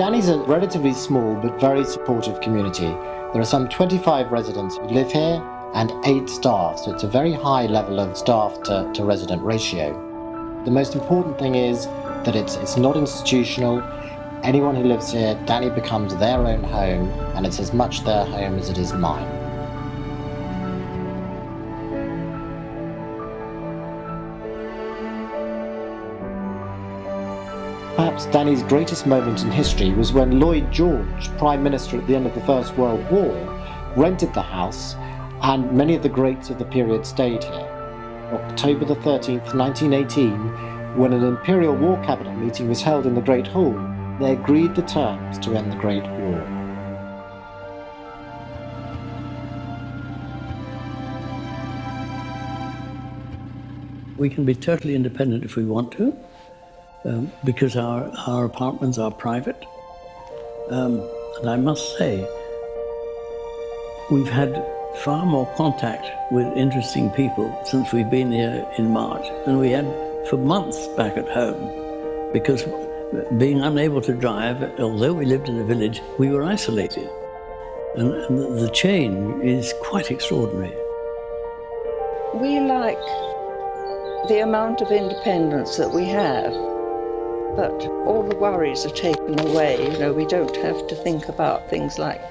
Danny's a relatively small but very supportive community. There are some 25 residents who live here and 8 staff, so it's a very high level of staff to resident ratio. The most important thing is that it's not institutional. Anyone who lives here, Danny becomes their own home, and it's as much their home as it is mine. Perhaps Danny's greatest moment in history was when Lloyd George, Prime Minister at the end of the First World War, rented the house, and many of the greats of the period stayed here. October the 13th, 1918, when an Imperial War Cabinet meeting was held in the Great Hall, they agreed the terms to end the Great War. We can be totally independent if we want to, because our apartments are private. And I must say, we've had far more contact with interesting people since we've been here in March than we had for months back at home, because being unable to drive, although we lived in a village, we were isolated. And the change is quite extraordinary. We like the amount of independence that we have, but all the worries are taken away. You know, we don't have to think about things like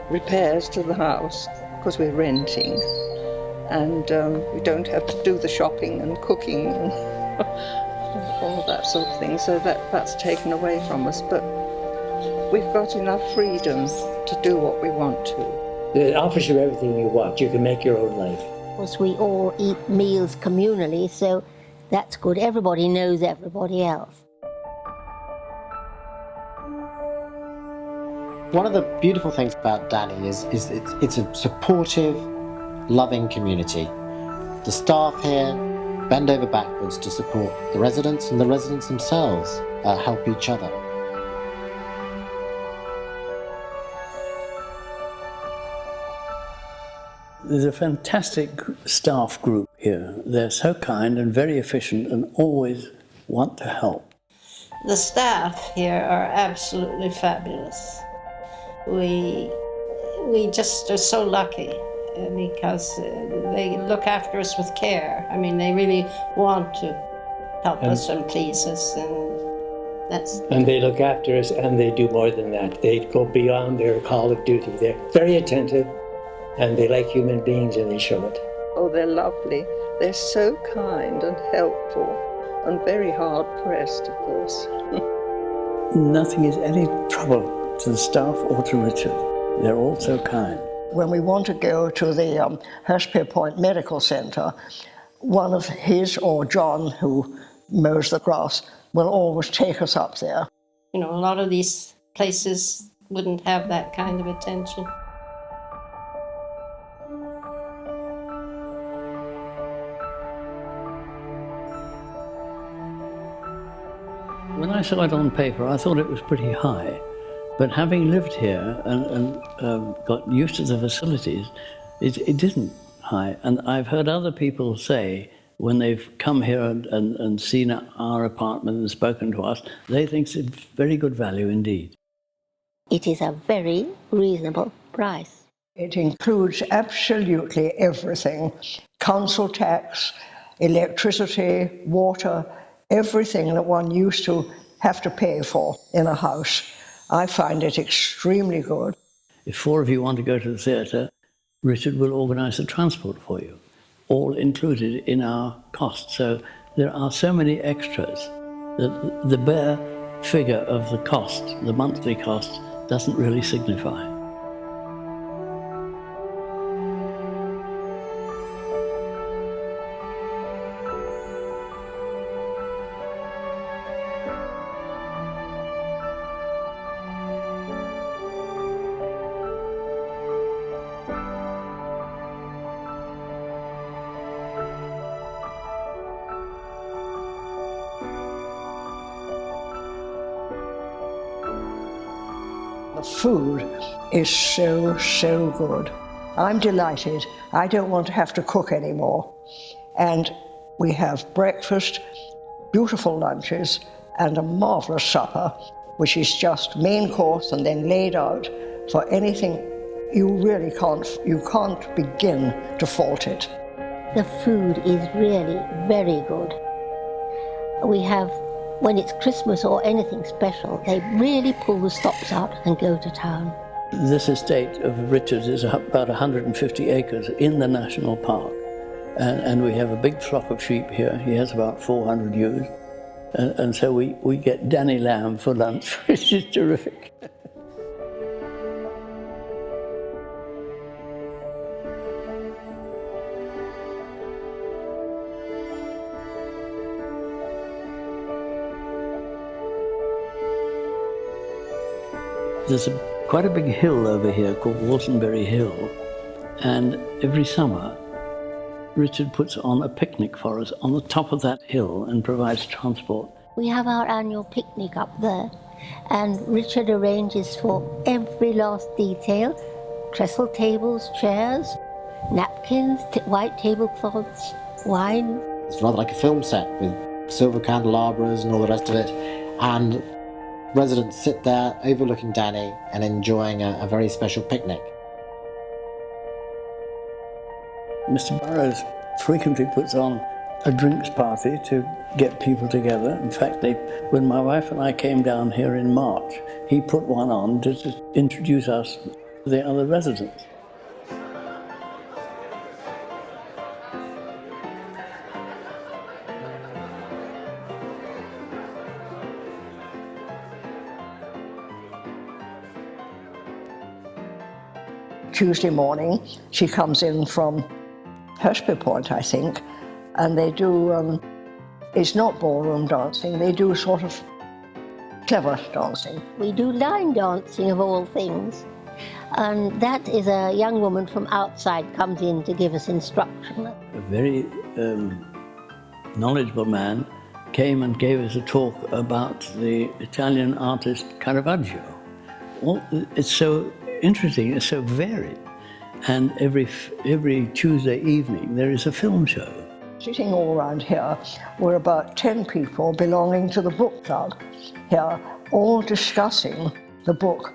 repairs to the house, because we're renting, and we don't have to do the shopping and cooking and all that sort of thing, so that's taken away from us, but we've got enough freedom to do what we want to. It offers you everything you want. You can make your own life. Of course, we all eat meals communally, so that's good. Everybody knows everybody else. One of the beautiful things about Danny is it's a supportive, loving community. The staff here bend over backwards to support the residents, and the residents themselves help each other. There's a fantastic staff group here. They're so kind and very efficient and always want to help. The staff here are absolutely fabulous. We just are so lucky because they look after us with care. I mean, they really want to help us and please us, and they look after us, and they do more than that. They go beyond their call of duty. They're very attentive, and they like human beings, and they show it. Oh, they're lovely. They're so kind and helpful, and very hard pressed, of course. Nothing is any trouble to the staff or to Richard. They're all so kind. When we want to go to the Hurstpierpoint Medical Centre, one of his or John, who mows the grass, will always take us up there. You know, a lot of these places wouldn't have that kind of attention. When I saw it on paper, I thought it was pretty high. But having lived here and got used to the facilities, it isn't high. And I've heard other people say, when they've come here and seen our apartment and spoken to us, they think it's very good value indeed. It is a very reasonable price. It includes absolutely everything: council tax, electricity, water, everything that one used to have to pay for in a house. I find it extremely good. If 4 of you want to go to the theatre, Richard will organise the transport for you, all included in our cost. So there are so many extras that the bare figure of the cost, the monthly cost, doesn't really signify. The food is so, so good. I'm delighted. I don't want to have to cook anymore. And we have breakfast, beautiful lunches, and a marvellous supper which is just main course and then laid out for anything. You can't begin to fault it. The food is really very good. We have, when it's Christmas or anything special, they really pull the stops out and go to town. This estate of Richard's is about 150 acres in the national park. And we have a big flock of sheep here. He has about 400 ewes. And so we get Danny lamb for lunch, which is terrific. There's quite a big hill over here called Waltonbury Hill, and every summer Richard puts on a picnic for us on the top of that hill and provides transport. We have our annual picnic up there, and Richard arranges for every last detail: trestle tables, chairs, napkins, white tablecloths, wine. It's rather like a film set with silver candelabras and all the rest of it, and residents sit there overlooking Danny and enjoying a very special picnic. Mr. Burroughs frequently puts on a drinks party to get people together. In fact, when my wife and I came down here in March, he put one on to introduce us to the other residents. Tuesday morning, she comes in from Hurstpierpoint, I think, and they do, it's not ballroom dancing, they do sort of clever dancing. We do line dancing of all things, and that is a young woman from outside comes in to give us instruction. A very knowledgeable man came and gave us a talk about the Italian artist Caravaggio. It's so interesting, it's so varied, and every Tuesday evening there is a film show. Sitting all around here were about 10 people belonging to the book club here, all discussing the book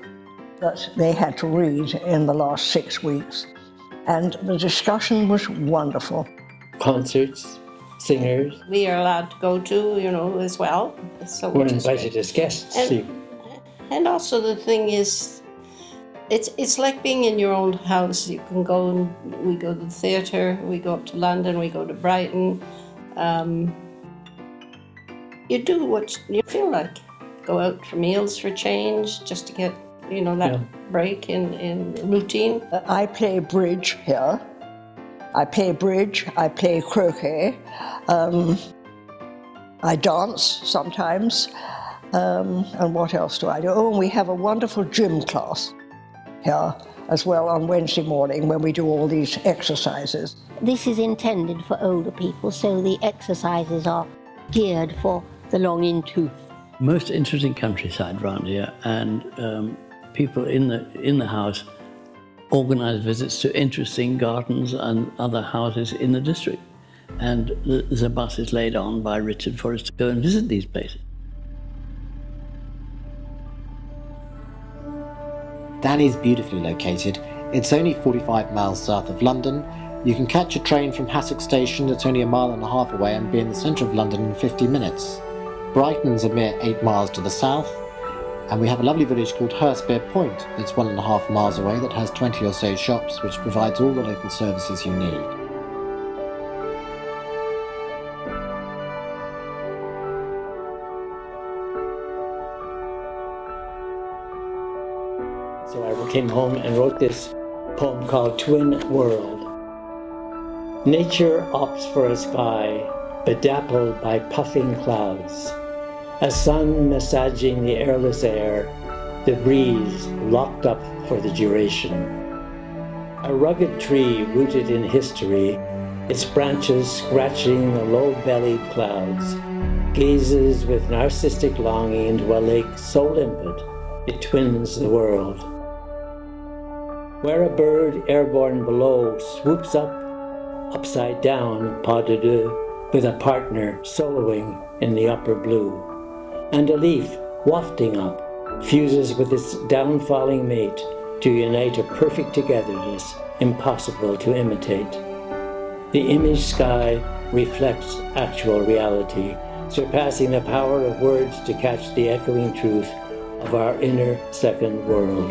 that they had to read in the last 6 weeks, and the discussion was wonderful. Concerts, singers. We are allowed to go to, as well. So we're invited as guests. And also the thing is, it's like being in your own house. You can go and we go to the theatre, we go up to London, we go to Brighton. You do what you feel like. Go out for meals for change, just to get, that break in routine. I play bridge here. I play bridge, I play croquet. I dance sometimes. And what else do I do? Oh, and we have a wonderful gym class here as well on Wednesday morning when we do all these exercises. This is intended for older people, so the exercises are geared for the long in tooth. Most interesting countryside round here, and people in the house organise visits to interesting gardens and other houses in the district. And there's a bus is laid on by Richard for us to go and visit these places. Danny's beautifully located. It's only 45 miles south of London. You can catch a train from Sussex station that's only 1.5 miles away and be in the centre of London in 50 minutes. Brighton's a mere 8 miles to the south, and we have a lovely village called Hurstpierpoint that's 1.5 miles away that has 20 or so shops, which provides all the local services you need. So I came home and wrote this poem called Twin World. Nature opts for a sky bedappled by puffing clouds, a sun massaging the airless air, the breeze locked up for the duration. A rugged tree rooted in history, its branches scratching the low-bellied clouds, gazes with narcissistic longing into a lake so limpid it twins the world. Where a bird airborne below swoops up, upside down, pas de deux, with a partner soloing in the upper blue, and a leaf wafting up fuses with its downfalling mate to unite a perfect togetherness impossible to imitate. The image sky reflects actual reality, surpassing the power of words to catch the echoing truth of our inner second world.